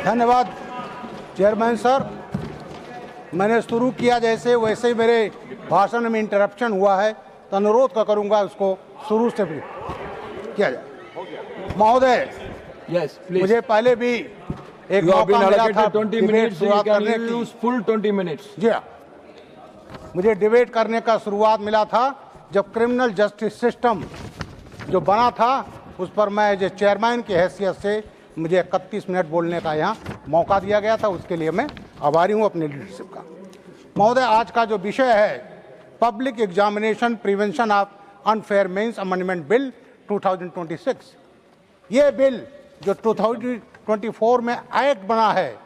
धन्यवाद chairman sir. मैंने शुरू किया जैसे वैसे ही मेरे भाषण में इंटरप्शन हुआ है, तो अनुरोध का करूंगा उसको शुरू से भी किया जाए। महोदय, मुझे पहले भी एक मौका मिला था डिबेट शुरुआत करने की। Full 20 minutes. जी हाँ, मुझे डिबेट करने का शुरुआत मिला था जब क्रिमिनल जस्टिस सिस्टम जो बना था उस पर मैं जो चेयरमैन की हैसियत से मुझे 31 मिनट बोलने का यहाँ मौका दिया गया था। उसके लिए मैं आभारी हूँ अपने लीडरशिप का। महोदय, आज का जो विषय है public examination prevention of unfair means amendment bill 2026। ये बिल जो 2024 में एक्ट बना है,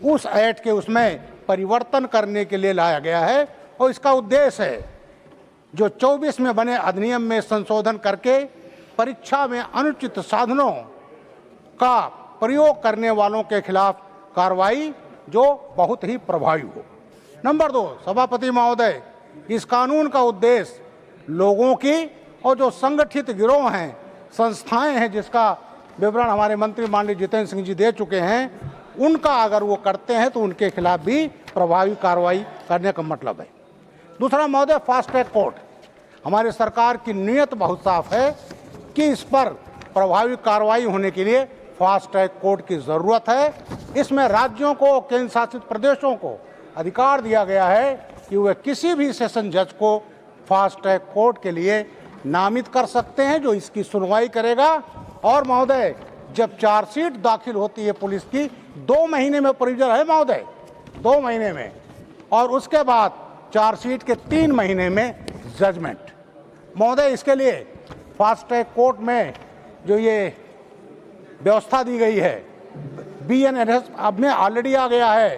उस एक्ट के उसमें परिवर्तन करने के लिए लाया गया है और इसका उद्देश्य है जो 24 में बने अधिनियम में संशोधन करके परीक्षा में अनुचित साधनों का प्रयोग करने वालों के खिलाफ कार्रवाई जो बहुत ही प्रभावी हो। नंबर 2, सभापति महोदय, इस कानून का उद्देश्य लोगों की और जो संगठित गिरोह हैं, संस्थाएं हैं, जिसका विवरण हमारे मंत्री माननीय जितेंद्र सिंह जी दे चुके हैं, उनका अगर वो करते हैं तो उनके खिलाफ भी प्रभावी कार्रवाई करने का मतलब है। दूसरा महोदय, फास्ट ट्रैक कोर्ट, हमारी सरकार की नीयत बहुत साफ है कि इस पर प्रभावी कार्रवाई होने के लिए फास्ट ट्रैक कोर्ट की ज़रूरत है। इसमें राज्यों को, केंद्र शासित प्रदेशों को अधिकार दिया गया है कि वे किसी भी सेशन जज को फास्ट ट्रैक कोर्ट के लिए नामित कर सकते हैं जो इसकी सुनवाई करेगा। और महोदय, जब चार्जशीट दाखिल होती है पुलिस की, 2 महीने में प्रोसीजर है महोदय, 2 महीने में, और उसके बाद चार्जशीट के 3 महीने में जजमेंट। महोदय, इसके लिए फास्ट ट्रैक कोर्ट में जो ये व्यवस्था दी गई है, BNSS अब में ऑलरेडी आ गया है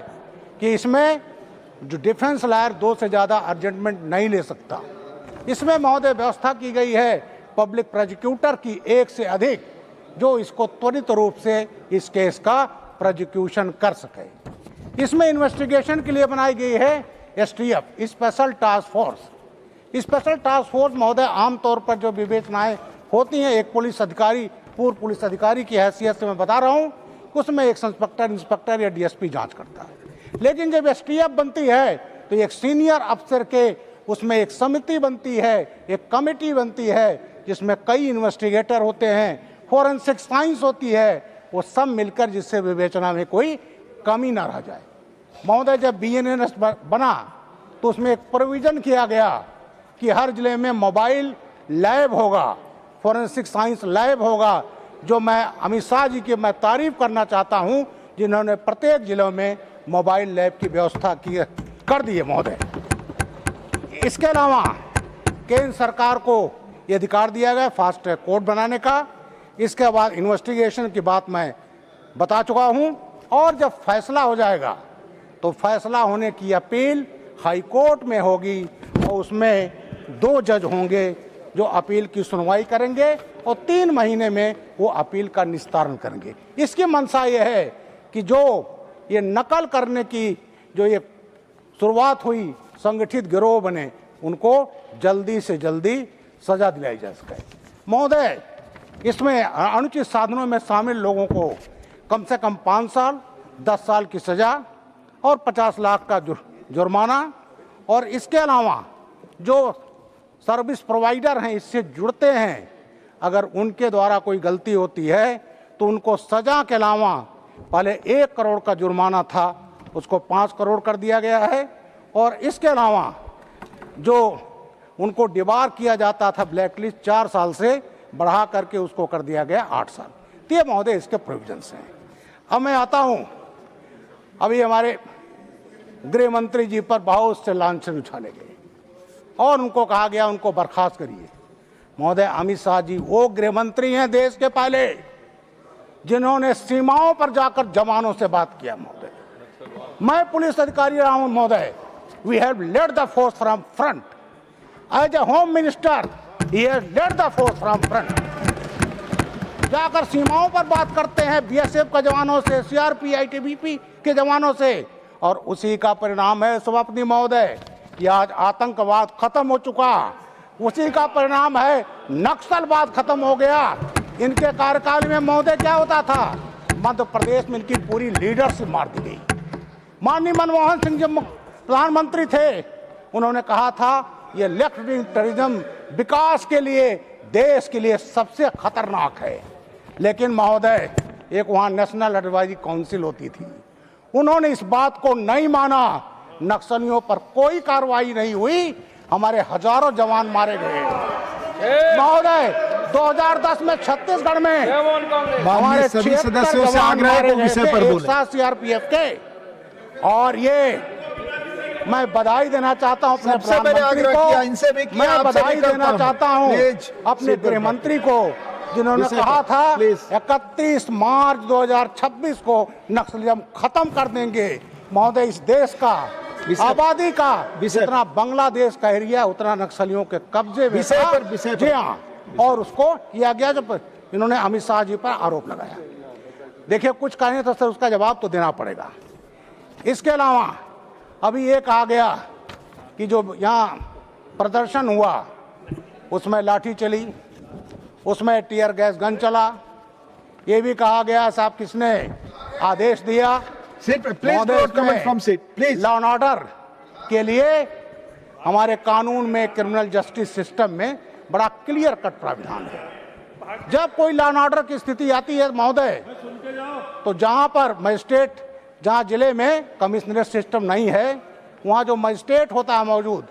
कि इसमें जो डिफेंस लॉयर 2 से ज़्यादा अर्जेंटमेंट नहीं ले सकता। इसमें महोदय व्यवस्था की गई है पब्लिक प्रोसिक्यूटर की 1 से अधिक, जो इसको त्वरित रूप से इस केस का प्रोसिक्यूशन कर सके। इसमें इन्वेस्टिगेशन के लिए बनाई गई है STF, special task force. Special task force महोदय, आमतौर पर जो विवेचनाएं होती हैं, एक पुलिस अधिकारी, पूर्व पुलिस अधिकारी की हैसियत से मैं बता रहा हूँ, उसमें एक इंस्पेक्टर या DSP जांच करता है। लेकिन जब STF बनती है तो एक सीनियर अफसर के उसमें एक समिति बनती है, एक कमेटी बनती है, जिसमें कई इन्वेस्टिगेटर होते हैं, फोरेंसिक साइंस होती है, वो सब मिलकर जिससे विवेचना में कोई कमी ना रह जाए। महोदय, जब BNSS बना तो उसमें एक प्रोविज़न किया गया कि हर जिले में मोबाइल लैब होगा, फोरेंसिक साइंस लैब होगा, जो मैं अमित शाह जी की मैं तारीफ करना चाहता हूं, जिन्होंने प्रत्येक जिलों में मोबाइल लैब की व्यवस्था कर दी है महोदय। इसके अलावा केंद्र सरकार को ये अधिकार दिया गया फास्ट ट्रैक कोर्ट बनाने का। इसके बाद इन्वेस्टिगेशन की बात मैं बता चुका हूं, और जब फैसला हो जाएगा तो फैसला होने की अपील हाई कोर्ट में होगी और उसमें 2 जज होंगे जो अपील की सुनवाई करेंगे और 3 महीने में वो अपील का निस्तारण करेंगे। इसकी मंशा ये है कि जो ये नकल करने की जो ये शुरुआत हुई, संगठित गिरोह बने, उनको जल्दी से जल्दी सजा दिलाई जा सके। महोदय, इसमें अनुचित साधनों में शामिल लोगों को कम से कम 5 साल, 10 साल की सजा और 50 लाख का जुर्माना, और इसके अलावा जो सर्विस प्रोवाइडर हैं, इससे जुड़ते हैं, अगर उनके द्वारा कोई गलती होती है तो उनको सजा के अलावा पहले 1 करोड़ का जुर्माना था, उसको 5 करोड़ कर दिया गया है, और इसके अलावा जो उनको डिबार किया जाता था ब्लैकलिस्ट 4 साल से बढ़ा करके उसको कर दिया गया 8 साल। तो ये महोदय इसके प्रोविजंस हैं। अब मैं आता हूँ, अभी हमारे गृह मंत्री जी पर बहुत से लांछन उछाले गए और उनको कहा गया उनको बर्खास्त करिए। महोदय, अमित शाह जी वो गृह मंत्री हैं देश के पहले जिन्होंने सीमाओं पर जाकर जवानों से बात किया। महोदय, मैं पुलिस अधिकारी रहा हूं महोदय, we have led the force from front. As a home minister he has led the force from front. जाकर सीमाओं पर बात करते हैं BSF के जवानों से, CRP ITBP के जवानों से, और उसी का परिणाम है सभापति महोदय कि आज आतंकवाद खत्म हो चुका। उसी का परिणाम है नक्सलवाद खत्म हो गया। इनके कार्यकाल में महोदय क्या होता था, मध्य प्रदेश में इनकी पूरी लीडरशिप मार दी गई। माननीय मनमोहन सिंह जब प्रधानमंत्री थे, उन्होंने कहा था ये लेफ्ट विंग टेररिज्म विकास के लिए, देश के लिए सबसे खतरनाक है। लेकिन महोदय, एक वहाँ नेशनल एडवाइजरी काउंसिल होती थी, उन्होंने इस बात को नहीं माना। नक्सलियों पर कोई कार्रवाई नहीं हुई, हमारे हजारों जवान मारे गए। महोदय, 2010 में छत्तीसगढ़ में हमारे सभी सदस्यों से आग्रह है कि विषय पर बोलें। सीआरपीएफ के, और ये मैं बधाई देना चाहता हूं अपने प्रधानमंत्री को, इनसे भी किया, मैं बधाई देना चाहता हूं अपने गृह मंत्री को, जिन्होंने कहा था 31 मार्च 2026 को नक्सलिज्म खत्म कर देंगे। महोदय, इस देश का आबादी का जितना बांग्लादेश का एरिया उतना नक्सलियों के कब्जे में था। जी हाँ, और उसको किया गया जब इन्होंने अमित शाह जी पर आरोप लगाया। देखिए, कुछ कहें तो सर उसका जवाब तो देना पड़ेगा। इसके अलावा अभी ये कहा गया कि जो यहाँ प्रदर्शन हुआ उसमें लाठी चली, उसमें टीयर गैस गन चला। ये भी कहा गया साहब किसने आदेश दिया। लॉ एंड ऑर्डर के लिए हमारे कानून में, क्रिमिनल जस्टिस सिस्टम में बड़ा क्लियर कट प्राविधान है। जब कोई लॉ एंड ऑर्डर की स्थिति आती है महोदय, तो जहां पर मजिस्ट्रेट, जहां जिले में कमिश्नरेट सिस्टम नहीं है, वहां जो मजिस्ट्रेट होता है मौजूद,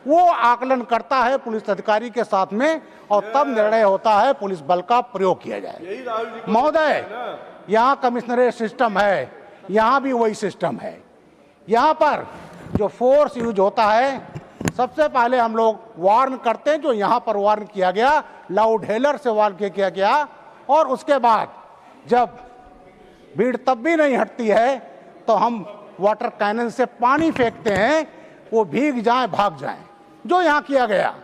वो आकलन करता है पुलिस अधिकारी के साथ में, और तब निर्णय होता है पुलिस बल का प्रयोग किया जाए। महोदय, यहाँ कमिश्नरेट सिस्टम है, यहाँ भी वही सिस्टम है। यहाँ पर जो फोर्स यूज होता है, सबसे पहले हम लोग वार्न करते हैं, जो यहाँ पर वार्न किया गया, लाउड हेलर से वार्न किया गया, और उसके बाद जब भीड़ तब भी नहीं हटती है तो हम वाटर कैनन से पानी फेंकते हैं, वो भीग जाएं भाग जाएं, जो यहाँ किया गया।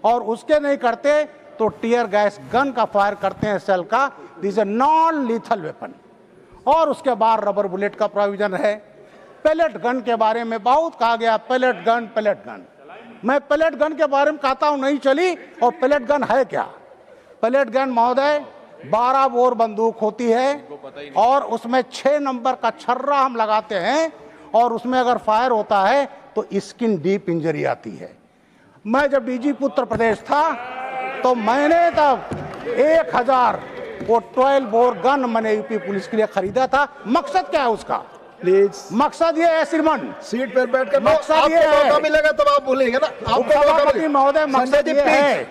और उसके नहीं करते तो टीयर गैस गन का फायर करते हैं, सेल का। This a non lethal weapon. और उसके बाद रबर बुलेट का प्रोविजन है। पैलेट गन के बारे में बहुत कहा गया, पैलेट गन पैलेट गन। मैं पैलेट गन के बारे में कहता हूं नहीं चली। और पैलेट गन है क्या? पैलेट गन महोदय 12 बोर बंदूक होती है, और उसमें 6 नंबर का छर्रा हम लगाते हैं, और उसमें अगर फायर होता है तो स्किन डीप इंजरी आती है। मैं जब डीजीपी उत्तर प्रदेश था तो मैंने तब 1000 वो 12 बोर गन मैंने यूपी पुलिस के लिए खरीदा था। मकसद क्या है उसका? प्लीज, मकसद ये है श्रीमान, सीट पर बैठकर मकसद ये है, मिलेगा तब आप बोलेंगे ना। आपको महोदय मकसद ये है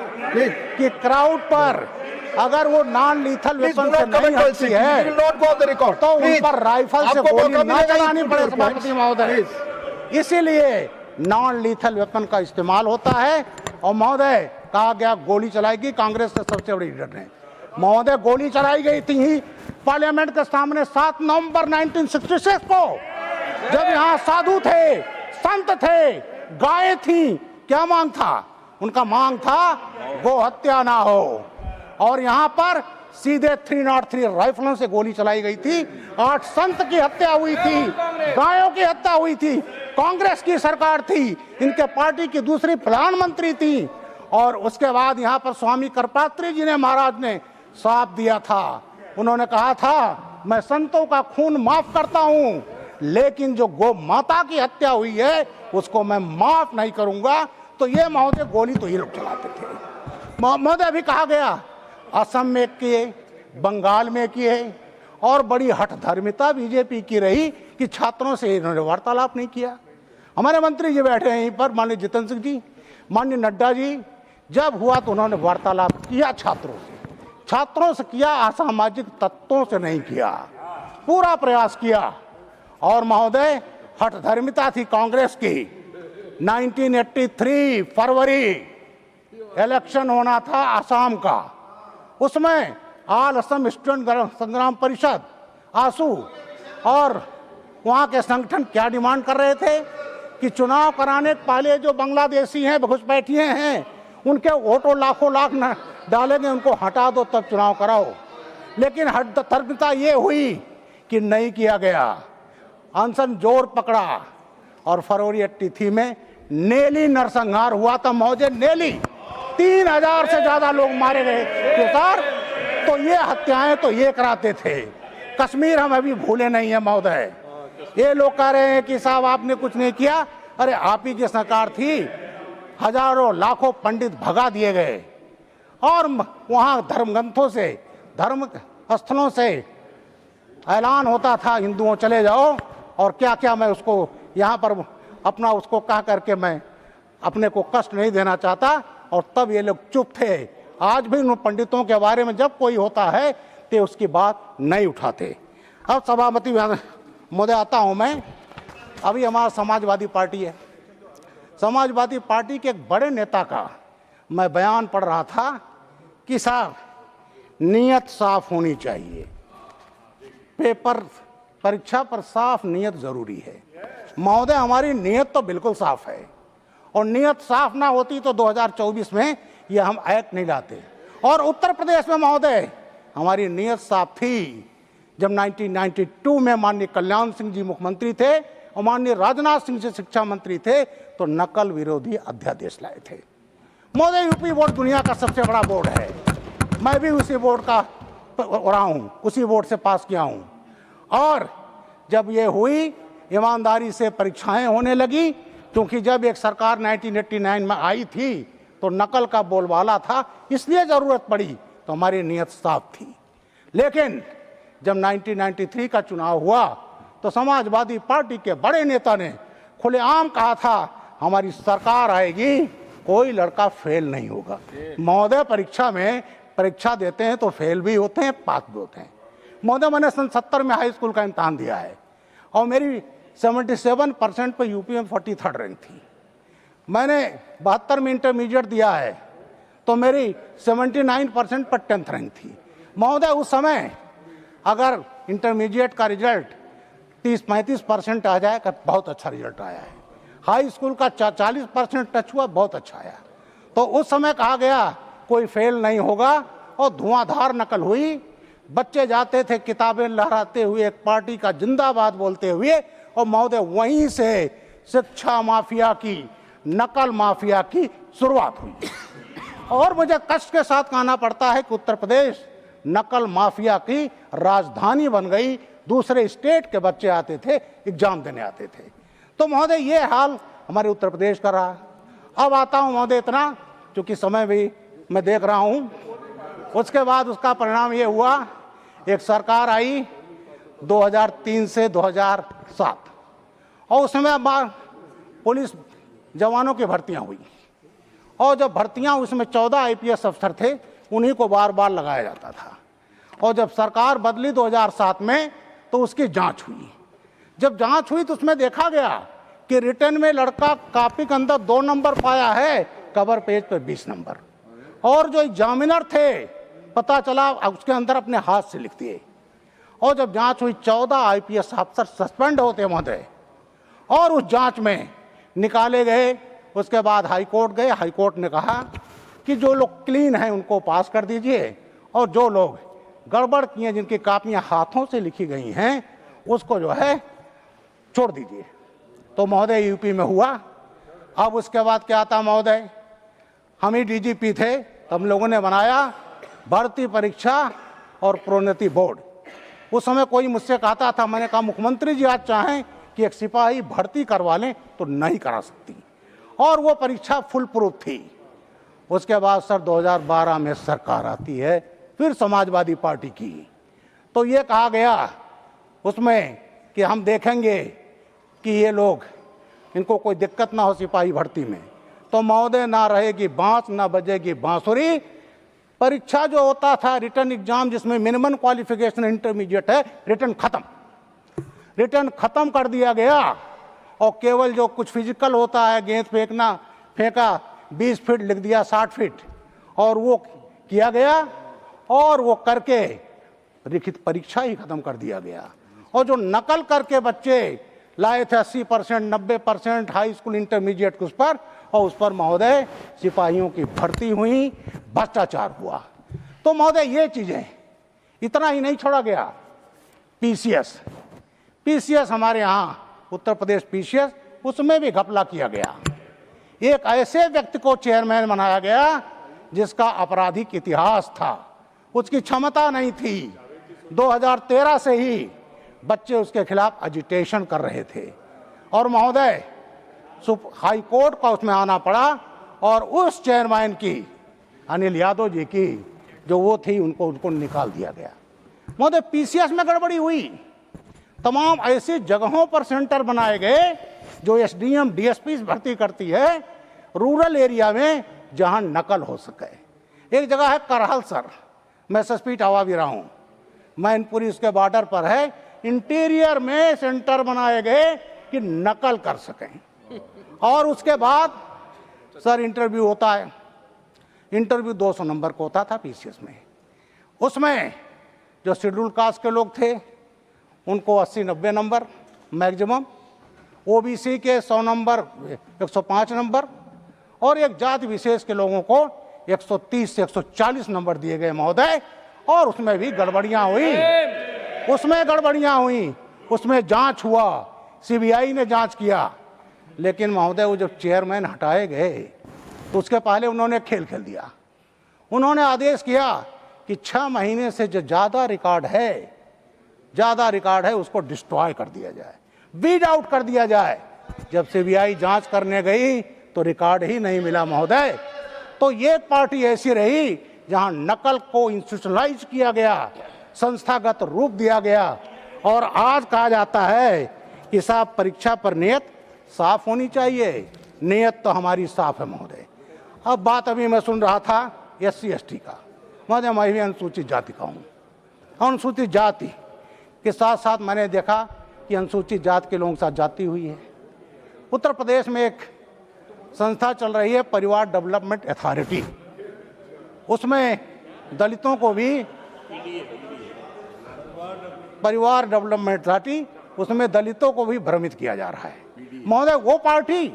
कि क्राउड पर अगर वो नॉन लीथल वेपन से नहीं हटती है तो उन पर राइफल से गोली न चलानी पड़े सभापति महोदय। इसीलिए नॉन लीथल वेपन का इस्तेमाल होता है। और महोदय, कहा गया गोली चलाएगी कांग्रेस के सबसे बड़ी लीडर ने। महोदय, गोली चलाई गई थी ही पार्लियामेंट के सामने 7 नवंबर 1966 को, जब यहाँ साधु थे, संत थे, गायें थी। क्या मांग था उनका? मांग था गो हत्या ना हो। और यहाँ पर सीधे 303 राइफलों से गोली चलाई गई थी। 8 संत की हत्या हुई थी, गायों की हत्या हुई थी। कांग्रेस की सरकार थी, इनके पार्टी की दूसरी प्रधानमंत्री थी। और उसके बाद यहाँ पर स्वामी करपात्री जी ने, महाराज ने साफ दिया था। उन्होंने कहा था मैं संतों का खून माफ करता हूँ, लेकिन जो गौ माता की हत्या हुई है उसको मैं माफ नहीं करूंगा। तो ये महोदय गोली तो ये लोग चलाते थे। महोदय, अभी कहा गया असम में किए, बंगाल में किए, और बड़ी हठधर्मिता बीजेपी की रही कि छात्रों से इन्होंने वार्तालाप नहीं किया। हमारे मंत्री जी बैठे हैं यहीं पर, माननीय जितेंद्र सिंह जी, माननीय नड्डा जी, जब हुआ तो उन्होंने वार्तालाप किया छात्रों से किया, असामाजिक तत्वों से नहीं किया, पूरा प्रयास किया। और महोदय, हठधर्मिता थी कांग्रेस की। 1983 फरवरी इलेक्शन होना था असम का, उसमें ऑल असम स्टूडेंट संग्राम परिषद आसू और वहाँ के संगठन क्या डिमांड कर रहे थे कि चुनाव कराने के पहले जो बांग्लादेशी हैं, घुसपैठिए हैं, उनके वोटों लाखों लाख न डालेंगे, उनको हटा दो तब चुनाव कराओ। लेकिन हठधर्मिता ये हुई कि नहीं किया गया। अनशन जोर पकड़ा और फरवरी 83 में नेली नरसंहार हुआ था महोदय। नेली 3000 से ज्यादा लोग मारे गए थे सर। तो ये हत्याएं तो ये कराते थे। कश्मीर हम अभी भूले नहीं है महोदय। ये लोग कह रहे हैं कि साहब आपने कुछ नहीं किया। अरे आप ही की सरकार थी, हजारों लाखों पंडित भगा दिए गए और वहाँ धर्मग्रंथों से, धर्म स्थलों से ऐलान होता था हिंदुओं चले जाओ, और क्या क्या मैं उसको यहाँ पर अपना उसको कह करके मैं अपने को कष्ट नहीं देना चाहता, और तब ये लोग चुप थे। आज भी उन पंडितों के बारे में जब कोई होता है तो उसकी बात नहीं उठाते। अब सभापति महोदय आता हूँ मैं। अभी हमारा समाजवादी पार्टी है, समाजवादी पार्टी के एक बड़े नेता का मैं बयान पढ़ रहा था कि साहब नीयत साफ होनी चाहिए, पेपर परीक्षा पर साफ नीयत जरूरी है। महोदय हमारी नीयत तो बिल्कुल साफ है, और नीयत साफ ना होती तो 2024 में ये हम एक्ट नहीं लाते। और उत्तर प्रदेश में महोदय हमारी नीयत साफ थी। जब 1992 में माननीय कल्याण सिंह जी मुख्यमंत्री थे और माननीय राजनाथ सिंह जी शिक्षा मंत्री थे, तो नकल विरोधी अध्यादेश लाए थे। महोदय यूपी बोर्ड दुनिया का सबसे बड़ा बोर्ड है, मैं भी उसी बोर्ड का रहा हूँ, उसी बोर्ड से पास किया हूँ। और जब ये हुई, ईमानदारी से परीक्षाएं होने लगी, क्योंकि जब एक सरकार 1989 में आई थी तो नकल का बोलबाला था, इसलिए ज़रूरत पड़ी, तो हमारी नीयत साफ थी। लेकिन जब 1993 का चुनाव हुआ तो समाजवादी पार्टी के बड़े नेता ने खुलेआम कहा था हमारी सरकार आएगी, कोई लड़का फेल नहीं होगा। महोदय परीक्षा में परीक्षा देते हैं तो फेल भी होते हैं, पास भी होते हैं। महोदय मैंने सन 70 में हाई स्कूल का इम्तहान दिया है और मेरी 77% पर यूपी में 43rd रैंक थी। मैंने 72 में इंटरमीडिएट दिया है तो मेरी 79% पर 10th रैंक थी। महोदय उस समय अगर इंटरमीडिएट का रिजल्ट 30-35% आ जाए का बहुत अच्छा रिजल्ट आया है। हाई स्कूल का 40% टच हुआ, बहुत अच्छा आया। तो उस समय कहा गया कोई फेल नहीं होगा, और धुआंधार नकल हुई। बच्चे जाते थे किताबें लहराते हुए, एक पार्टी का जिंदाबाद बोलते हुए, और महोदय वहीं से शिक्षा माफिया की, नकल माफिया की शुरुआत हुई। और मुझे कष्ट के साथ कहना पड़ता है कि उत्तर प्रदेश नकल माफिया की राजधानी बन गई। दूसरे स्टेट के बच्चे आते थे, एग्जाम देने आते थे। तो महोदय ये हाल हमारे उत्तर प्रदेश का रहा। अब आता हूँ महोदय, इतना चूंकि समय भी मैं देख रहा हूँ, उसके बाद उसका परिणाम ये हुआ, एक सरकार आई 2003 से 2007, और उसमें पुलिस जवानों की भर्तियां हुई, और जब भर्तियां उसमें 14 IPS अफसर थे, उन्हीं को बार बार लगाया जाता था। और जब सरकार बदली 2007 में तो उसकी जांच हुई। जब जांच हुई तो उसमें देखा गया कि रिटर्न में लड़का कॉपी के अंदर 2 नंबर पाया है, कवर पेज पे 20 नंबर, और जो एग्जामिनर थे पता चला उसके अंदर अपने हाथ से लिख दिए। और जब जांच हुई 14 IPS अफसर सस्पेंड होते महोदय, और उस जांच में निकाले गए। उसके बाद हाई कोर्ट गए, हाई कोर्ट ने कहा कि जो लोग क्लीन हैं उनको पास कर दीजिए, और जो लोग गड़बड़ किए, जिनकी कापियां हाथों से लिखी गई हैं, उसको जो है छोड़ दीजिए। तो महोदय यूपी में हुआ। अब उसके बाद क्या था महोदय, हम ही DGP थे, हम लोगों ने बनाया भर्ती परीक्षा और प्रोन्नति बोर्ड। उस समय कोई मुझसे कहता था, मैंने कहा मुख्यमंत्री जी आज चाहें कि एक सिपाही भर्ती करवा लें तो नहीं करा सकती, और वो परीक्षा फुल प्रूफ थी। उसके बाद सर 2012 में सरकार आती है, फिर समाजवादी पार्टी की, तो ये कहा गया उसमें कि हम देखेंगे कि ये लोग, इनको कोई दिक्कत ना हो सिपाही भर्ती में। तो महोदय ना रहेगी बांस ना बजेगी बांसुरी। परीक्षा जो होता था रिटर्न एग्जाम, जिसमें मिनिमम क्वालिफिकेशन इंटरमीडिएट है, रिटर्न खत्म कर दिया गया, और केवल जो कुछ फिजिकल होता है, गेंद फेंका 20 फीट लिख दिया 60 फीट, और वो किया गया, और वो करके लिखित परीक्षा ही खत्म कर दिया गया। और जो नकल करके बच्चे लाए थे 80%, 90% हाई स्कूल इंटरमीडिएट उस पर, और उस पर महोदय सिपाहियों की भर्ती हुई, भ्रष्टाचार हुआ। तो महोदय ये चीजें, इतना ही नहीं छोड़ा गया। पीसीएस हमारे यहाँ उत्तर प्रदेश PCS, उसमें भी घपला किया गया। एक ऐसे व्यक्ति को चेयरमैन बनाया गया जिसका आपराधिक इतिहास था, उसकी क्षमता नहीं थी, 2013 से ही बच्चे उसके खिलाफ एजिटेशन कर रहे थे और महोदय हाई कोर्ट का उसमें आना पड़ा और उस चेयरमैन की, अनिल यादव जी की जो वो थी, उनको निकाल दिया गया। महोदय पीसीएस में गड़बड़ी हुई, तमाम ऐसी जगहों पर सेंटर बनाए गए जो एसडीएम डीएसपी भर्ती करती है रूरल एरिया में जहां नकल हो सके। एक जगह है करहल सर, मैं सस्पीट हवा भी रहा हूं, मैनपुरी उसके बॉर्डर पर है, इंटीरियर में सेंटर बनाए गए कि नकल कर सकें। और उसके बाद सर इंटरव्यू होता है, इंटरव्यू 200 नंबर को होता था पीसीएस में। उसमें जो शेड्यूल कास्ट के लोग थे उनको 80-90 नंबर मैक्सिमम, ओबीसी के 100 नंबर 105 नंबर और एक जाति विशेष के लोगों को 130 से 140 नंबर दिए गए महोदय। और उसमें भी गड़बड़ियां हुई, उसमें जांच हुआ, सीबीआई ने जांच किया, लेकिन महोदय वो जब चेयरमैन हटाए गए तो उसके पहले उन्होंने खेल खेल दिया। उन्होंने आदेश किया कि 6 महीने से जो ज़्यादा रिकॉर्ड है उसको डिस्ट्रॉय कर दिया जाए, वीड आउट कर दिया जाए। जब सीबीआई जांच करने गई तो रिकॉर्ड ही नहीं मिला महोदय। तो ये पार्टी ऐसी रही जहां नकल को इंस्टीट्यूशनलाइज किया गया, संस्थागत रूप दिया गया। और आज कहा जाता है कि साहब परीक्षा पर नियत साफ होनी चाहिए, नियत तो हमारी साफ है महोदय। अब बात अभी मैं सुन रहा था SC/ST का, महोदय मैं भी अनुसूचित जाति का हूँ। अनुसूचित जाति के साथ साथ मैंने देखा कि अनुसूचित जाति के लोगों के साथ जाति हुई है। उत्तर प्रदेश में एक संस्था चल रही है परिवार डेवलपमेंट अथॉरिटी, उसमें दलितों को भी परिवार डेवलपमेंट अथॉरिटी, उसमें दलितों को भी भ्रमित किया जा रहा है महोदय। वो पार्टी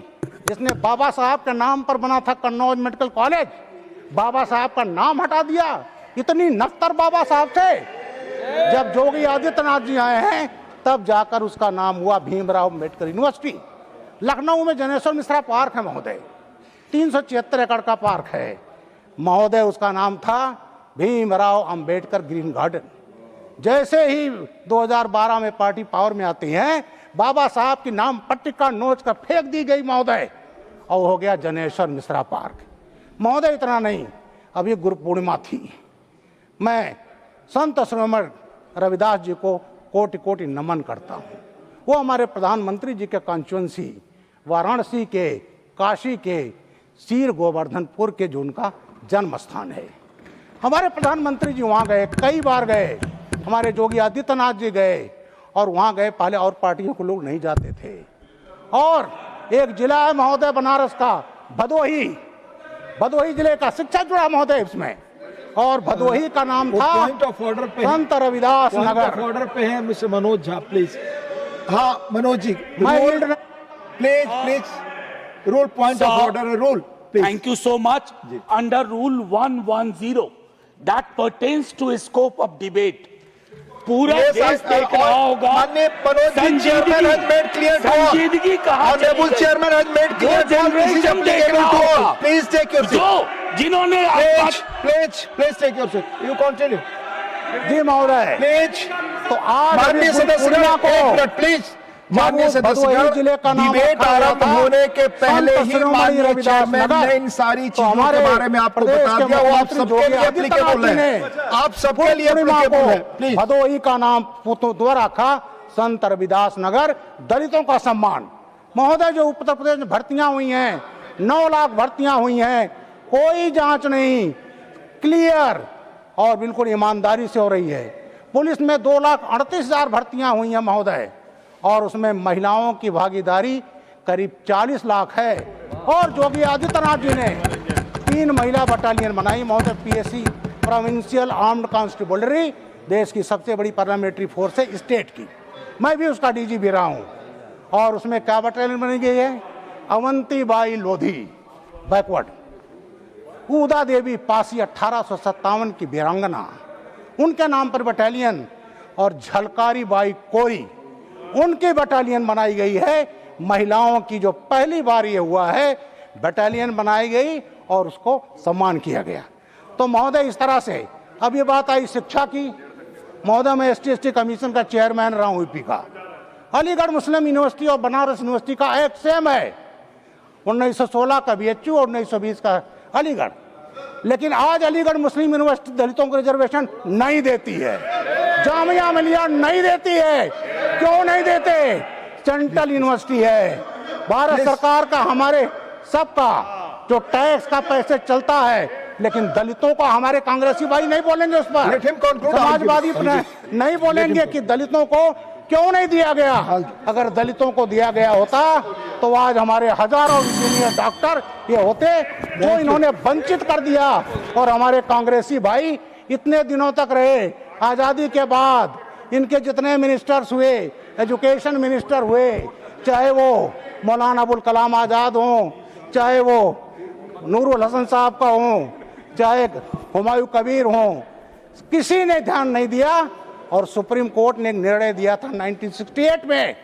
जिसने बाबा साहब के नाम पर बना था कन्नौज मेडिकल कॉलेज, बाबा साहब का नाम हटा दिया। इतनी नफ्तर बाबा साहब थे, जब योगी आदित्यनाथ जी आए हैं तब जाकर उसका नाम हुआ भीमराव अम्बेडकर यूनिवर्सिटी। लखनऊ में जनेश्वर मिश्रा पार्क है महोदय, 376 एकड़ का पार्क है महोदय, उसका नाम था भीमराव अंबेडकर ग्रीन गार्डन। जैसे ही 2012 में पार्टी पावर में आती है, बाबा साहब की नाम पट्टिका नोच कर फेंक दी गई महोदय, और हो गया जनेश्वर मिश्रा पार्क महोदय। इतना नहीं, अभी गुरु पूर्णिमा थी, मैं संत श्रीमद रविदास जी को कोटि कोटि नमन करता हूँ। वो हमारे प्रधानमंत्री जी के कॉन्स्टिट्यूएंसी वाराणसी के, काशी के, सीर गोवर्धनपुर के जो उनका जन्म स्थान है। हमारे प्रधानमंत्री जी वहाँ गए, कई बार गए, हमारे योगी आदित्यनाथ जी गए और वहाँ गए, पहले और पार्टियों के लोग नहीं जाते थे। और एक जिला है महोदय बनारस का, भदोही जिले का शिक्षा जुड़ा महोदय इसमें, और भदोही का नाम था पॉइंट ऑफ ऑर्डर पे संत रविदास नगर। ऑर्डर पे है मिस्टर मनोज झा, प्लीज। हाँ Manoj ji, please rule, point of order rule. Thank you so much. Under Rule 110, that pertains to scope of debate. पूरा देश देख रहा होगा। संजीदगी कहा प्लीज टेक योर जो जिन्होंने please take your seat, you continue ji महोदय। प्लीज। तो आज माननीय सदस्य प्लीज, माननीय सदस्य डिबेट आरंभ होने के पहले ही माननीय चेयरमैन ने इन सारी चीजों के बारे में आपको बता दिया, वो आप सबके लिए एप्लीकेबल है, आप सबके लिए एप्लीकेबल है। प्लीज। भदोही का नाम द्वारा रखा संत रविदास नगर, दलितों का सम्मान महोदय। जो उत्तर प्रदेश में भर्तियां हुई हैं, 9 लाख भर्तियां हुई हैं, कोई जांच नहीं, क्लियर और बिल्कुल ईमानदारी से हो रही है। पुलिस में 2,38,000 भर्तियां हुई हैं महोदय, और उसमें महिलाओं की भागीदारी करीब 40 लाख है। और योगी आदित्यनाथ जी ने 3 महिला बटालियन बनाई महोदय, PSC प्रोविंशियल आर्म्ड कॉन्स्टेबलरी, देश की सबसे बड़ी पार्लियामेंट्री फोर्स है स्टेट की, मैं भी उसका DG भी रहा हूँ। और उसमें क्या बटालियन बनी गई है, अवंती बाई लोधी बैकवर्ड, उदा देवी पासी 1857 की वीरांगना, उनके नाम पर बटालियन, और झलकारी बाई कोरी, उनकी बटालियन बनाई गई है। महिलाओं की जो पहली बार ये हुआ है बटालियन बनाई गई और उसको सम्मान किया गया। तो महोदय इस तरह से अब ये बात आई शिक्षा की, महोदय, मैं ST कमीशन का चेयरमैन रहा हूँ यूपी का। अलीगढ़ मुस्लिम यूनिवर्सिटी और बनारस यूनिवर्सिटी का एक सेम है, 1916 का BHU और 1920 का अलीगढ़। लेकिन आज अलीगढ़ मुस्लिम यूनिवर्सिटी दलितों को रिजर्वेशन नहीं देती है, जामिया मिलिया नहीं देती है। क्यों नहीं देते? सेंट्रल यूनिवर्सिटी है, भारत सरकार का, हमारे सबका जो टैक्स का पैसे चलता है। लेकिन दलितों को हमारे कांग्रेसी भाई नहीं बोलेंगे उस पर, समाजवादी नहीं बोलेंगे कि दलितों को क्यों नहीं दिया गया। अगर दलितों को दिया गया होता तो आज हमारे हजारों इंजीनियर डॉक्टर ये होते जो इन्होंने वंचित कर दिया। और हमारे कांग्रेसी भाई इतने दिनों तक रहे, आजादी के बाद इनके जितने मिनिस्टर्स हुए, एजुकेशन मिनिस्टर हुए, चाहे वो मौलाना अबुल कलाम आजाद हों, चाहे वो नूरुल हसन साहब का हों, चाहे हुमायूं कबीर हों, किसी ने ध्यान नहीं दिया। और सुप्रीम कोर्ट ने एक निर्णय दिया था 1968 में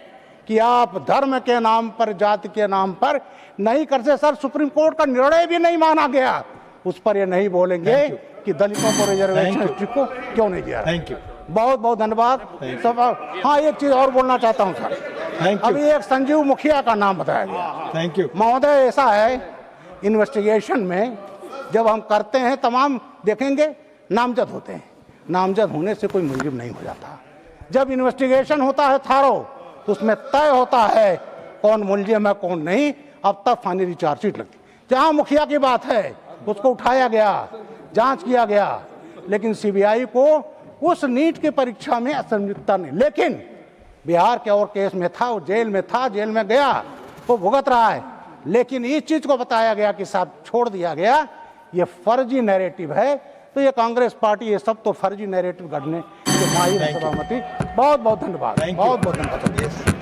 कि आप धर्म के नाम पर, जाति के नाम पर नहीं करते। सर, सुप्रीम कोर्ट का निर्णय भी नहीं माना गया, उस पर ये नहीं बोलेंगे कि दलितों को रिजर्वेशन को क्यों नहीं दिया। थैंक यू, बहुत बहुत धन्यवाद सब। हाँ, एक चीज और बोलना चाहता हूँ सर। अभी एक संजीव मुखिया का नाम बताया गया। थैंक यू महोदय, ऐसा है इन्वेस्टिगेशन में जब हम करते हैं तमाम देखेंगे नामजद होते हैं, नामजद होने से कोई मुलजिम नहीं हो जाता। जब इन्वेस्टिगेशन होता है थारो तो उसमें तय होता है कौन मुलजिम है कौन नहीं। अब तक फाइनली चार्जशीट लगती, जहां मुखिया की बात है उसको उठाया गया, जांच किया गया, लेकिन CBI को उस नीट की परीक्षा में असंलिप्तता नहीं। लेकिन बिहार के और केस में था, वो जेल में था, जेल में गया, वो भुगत रहा है। लेकिन इस चीज को बताया गया कि साहब छोड़ दिया गया, ये फर्जी नैरेटिव है। तो ये कांग्रेस पार्टी ये सब तो फर्जी नैरेटिव गढ़ने के माहिर है। सभापति, बहुत बहुत धन्यवाद, बहुत बहुत धन्यवाद।